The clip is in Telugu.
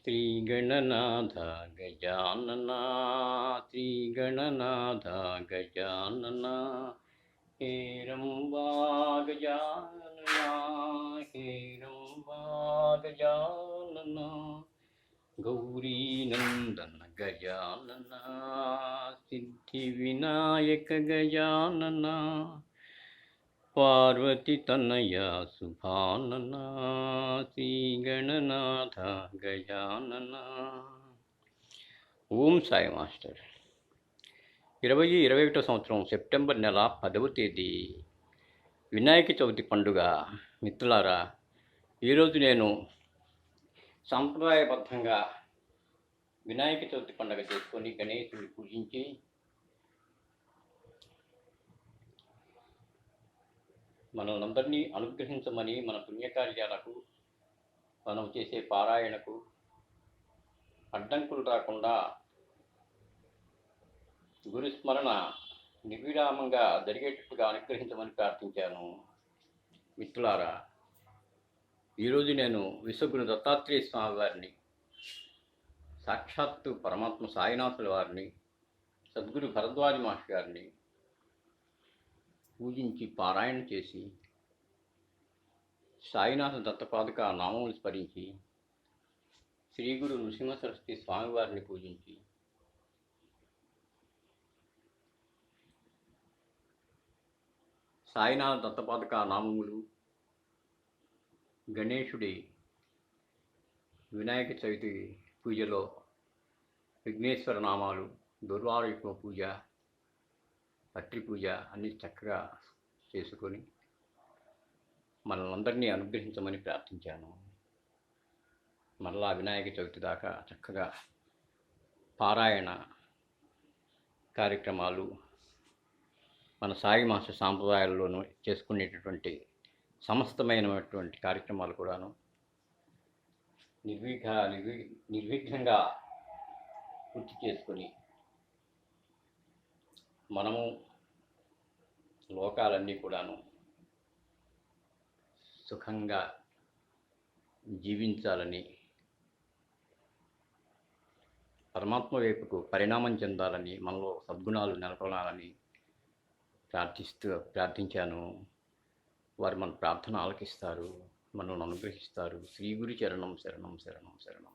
శ్రీగణనాథ గజానన శ్రీగణనాథ గజానన హేరంబా గజానన హేరంబా గజానన గౌరీనందన గజానన సిద్ధి వినాయక గజానన పార్వతి తనయ శుభానన శ్రీగణనాథ గజానన. ఓం సాయి మాస్టర్. 2021 సంవత్సరం సెప్టెంబర్ నెల 10వ తేదీ వినాయక చవితి పండుగ. మిత్రులారా, ఈరోజు నేను సాంప్రదాయబద్ధంగా వినాయక చవితి పండుగ చేసుకొని గణేశుడిని పూజించి మనల్నందరినీ అనుగ్రహించమని, మన పుణ్యకార్యాలకు, మనం చేసే పారాయణకు అడ్డంకులు రాకుండా గురుస్మరణ నిర్విరామంగా జరిగేటట్టుగా అనుగ్రహించమని ప్రార్థించాను. మిత్రులారా, ఈరోజు నేను విశ్వగురు దత్తాత్రేయ స్వామి వారిని, సాక్షాత్తు పరమాత్మ సాయినాథుల వారిని, సద్గురు భరద్వాజ మాస్టర్ గారిని పూజించి పారాయణ చేసి సాయినాథ దత్తపాదుక నామములు స్మరించి శ్రీ గురు నృసింహ సరస్వతి స్వామివారిని పూజించి సాయినాథ దత్తపాదుక నామములు, గణేశుడి వినాయక చవితి పూజలో విఘ్నేశ్వర నామాలు, దుర్వాయుష్మ పూజ, పత్రి పూజ అన్నీ చక్కగా చేసుకొని మనల్ని అనుగ్రహించమని ప్రార్థించాను. మరలా వినాయక చవితి దాకా చక్కగా పారాయణ కార్యక్రమాలు మన సాయి మాస సాంప్రదాయాల్లోనూ చేసుకునేటటువంటి సమస్తమైనటువంటి కార్యక్రమాలు కూడాను నిర్విఘ్నంగా పూర్తి చేసుకొని మనము లోకాలన్నీ కూడాను సుఖంగా జీవించాలని, పరమాత్మ వైపుకు పరిణామం చెందాలని, మనలో సద్గుణాలు నెలకొనాలని ప్రార్థించాను. వారు మన ప్రార్థన ఆలకిస్తారు, మనల్ని అనుగ్రహిస్తారు. శ్రీ గురు చరణం శరణం శరణం శరణం.